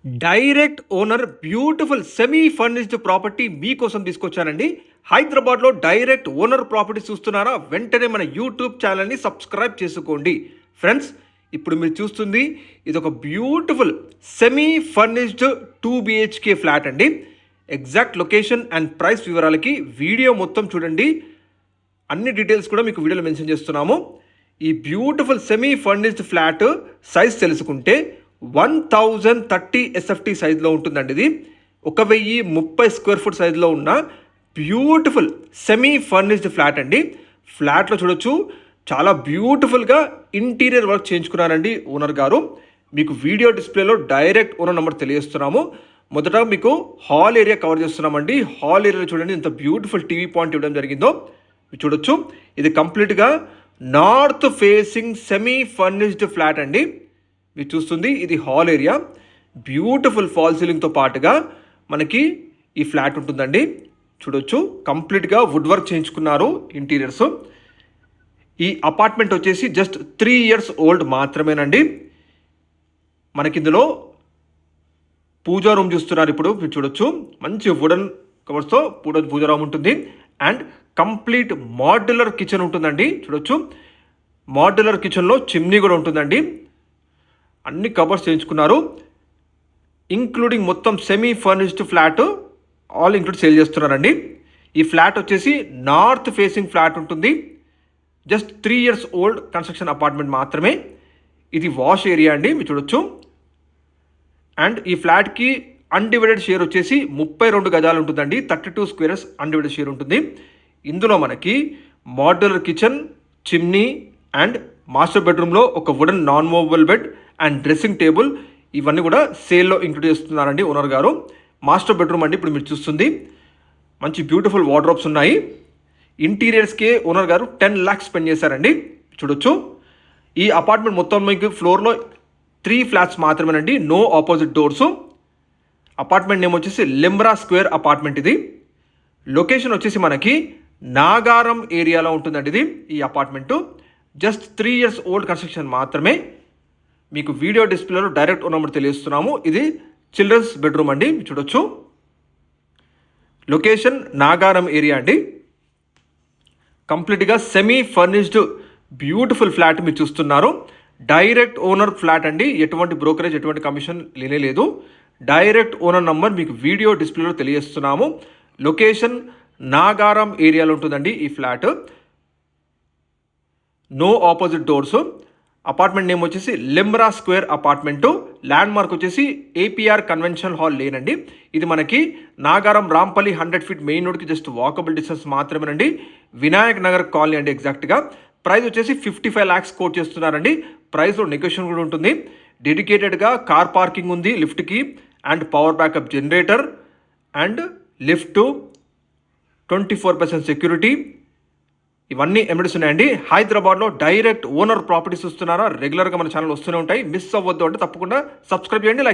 Direct owner beautiful semi furnished property మీకోసం తీసుకొచ్చానండి. హైదరాబాద్లో డైరెక్ట్ ఓనర్ ప్రాపర్టీ చూస్తున్నారా? వెంటనే మన యూట్యూబ్ ఛానల్ని సబ్స్క్రైబ్ చేసుకోండి. ఫ్రెండ్స్, ఇప్పుడు మీరు చూస్తుంది ఇది ఒక beautiful semi furnished 2 BHK flat అండి. ఎగ్జాక్ట్ లొకేషన్ అండ్ ప్రైస్ వివరాలకి వీడియో మొత్తం చూడండి. అన్ని డీటెయిల్స్ కూడా మీకు వీడియోలో మెన్షన్ చేస్తున్నాము. ఈ beautiful semi furnished flat size తెలుసుకుంటే 1030 SFT సైజులో ఉంటుందండి. ఇది 1030 స్క్వేర్ ఫుట్ సైజులో ఉన్న బ్యూటిఫుల్ సెమీ ఫర్నిష్డ్ ఫ్లాట్ అండి. ఫ్లాట్లో చూడొచ్చు, చాలా బ్యూటిఫుల్గా ఇంటీరియర్ వర్క్ చేయించుకున్నారండి ఓనర్ గారు. మీకు వీడియో డిస్ప్లేలో డైరెక్ట్ ఓనర్ నెంబర్ తెలియజేస్తున్నాము. మొదట మీకు హాల్ ఏరియా కవర్ చేస్తున్నామండి. హాల్ ఏరియాలో చూడండి ఎంత బ్యూటిఫుల్ టీవీ పాయింట్ ఇవ్వడం జరిగిందో చూడొచ్చు. ఇది కంప్లీట్గా north facing semi furnished flat అండి. మీరు చూస్తుంది ఇది హాల్ ఏరియా. బ్యూటిఫుల్ ఫాల్ సీలింగ్తో పాటుగా మనకి ఈ ఫ్లాట్ ఉంటుందండి. చూడొచ్చు, కంప్లీట్గా వుడ్ వర్క్ చేయించుకున్నారు ఇంటీరియర్స్. ఈ అపార్ట్మెంట్ వచ్చేసి జస్ట్ 3 years ఓల్డ్ మాత్రమేనండి. మనకి ఇందులో పూజా రూమ్ చూస్తున్నారు. ఇప్పుడు మీరు చూడొచ్చు, మంచి వుడెన్ కవర్స్తో పూజా రూమ్ ఉంటుంది. అండ్ కంప్లీట్ మాడ్యులర్ కిచెన్ ఉంటుందండి. చూడొచ్చు, మాడ్యులర్ కిచెన్లో చిమ్నీ కూడా ఉంటుందండి. అన్ని కవర్స్ చేయించుకున్నారు. ఇంక్లూడింగ్ మొత్తం semi furnished flat all include sale చేస్తున్నారండి. ఈ ఫ్లాట్ వచ్చేసి నార్త్ ఫేసింగ్ ఫ్లాట్ ఉంటుంది. Just 3 years old construction apartment మాత్రమే. ఇది వాష్ ఏరియా అండి, మీరు చూడొచ్చు. అండ్ ఈ ఫ్లాట్కి అన్డివైడెడ్ షేర్ వచ్చేసి 32 గజాలు ఉంటుందండి. 32 squares అన్డివైడెడ్ షేర్ ఉంటుంది. ఇందులో మనకి modular kitchen, chimney and master బెడ్రూమ్లో ఒక wooden non movable bed and dressing table ఇవన్నీ కూడా సేల్లో ఇంక్లూడ్ చేస్తున్నారండి ఓనర్ గారు. మాస్టర్ బెడ్రూమ్ అండి ఇప్పుడు మీరు చూస్తుంది. మంచి బ్యూటిఫుల్ వార్డ్రోబ్స్ ఉన్నాయి. ఇంటీరియర్స్కే ఓనర్ గారు 10 lakhs స్పెండ్ చేశారండి. చూడొచ్చు, ఈ అపార్ట్మెంట్ మొత్తం మీకు ఫ్లోర్లో 3 flats మాత్రమేనండి. No opposite doors. Apartment name వచ్చేసి లిమ్రా స్క్వేర్ అపార్ట్మెంట్. ఇది లొకేషన్ వచ్చేసి మనకి నాగారం ఏరియాలో ఉంటుందండి. ఇది ఈ apartment just 3 years old construction మాత్రమే. మీకు వీడియో డిస్ప్లేలో డైరెక్ట్ ఓనర్ నెంబర్ తెలియజేస్తున్నాము. ఇది చిల్డ్రన్స్ బెడ్రూమ్ అండి, చూడొచ్చు. లొకేషన్ నాగారం ఏరియా అండి. కంప్లీట్గా సెమీ ఫర్నిష్డ్ బ్యూటిఫుల్ ఫ్లాట్ మీరు చూస్తున్నారు. డైరెక్ట్ ఓనర్ ఫ్లాట్ అండి. ఎటువంటి బ్రోకరేజ్, ఎటువంటి కమిషన్ లేదు. డైరెక్ట్ ఓనర్ నంబర్ మీకు వీడియో డిస్ప్లేలో తెలియజేస్తున్నాము. లొకేషన్ నాగారం ఏరియాలో ఉంటుందండి ఈ flat. No opposite doors. Apartment name వచ్చేసి Limra square apartment. Landmark వచ్చేసి APR కన్వెన్షన్ హాల్ లేన్ అండి. ఇది మనకి నాగారం రాంపల్లి 100 feet మెయిన్ రోడ్కి జస్ట్ వాకబుల్ డిస్టెన్స్ మాత్రమేనండి. వినాయక్ నగర్ కాలనీ అండి ఎగ్జాక్ట్గా. ప్రైస్ వచ్చేసి 55 lakhs కోట్ చేస్తున్నారండి. ప్రైస్లో నెగోషియేషన్ కూడా ఉంటుంది. డెడికేటెడ్గా కార్ పార్కింగ్ ఉంది లిఫ్ట్కి and power backup generator and lift, 24% security ఇవన్నీ ఎమిడీస్ ఉన్నాయండి. హైదరాబాద్లో డైరెక్ట్ ఓనర్ ప్రాపర్టీస్ వస్తున్నారా? రెగ్యులర్గా మన ఛానల్ వస్తూనే ఉంటాయి. మిస్ అవ్వద్దు అంటే తప్పకుండా సబ్స్క్రైబ్ చేయండి, లైక్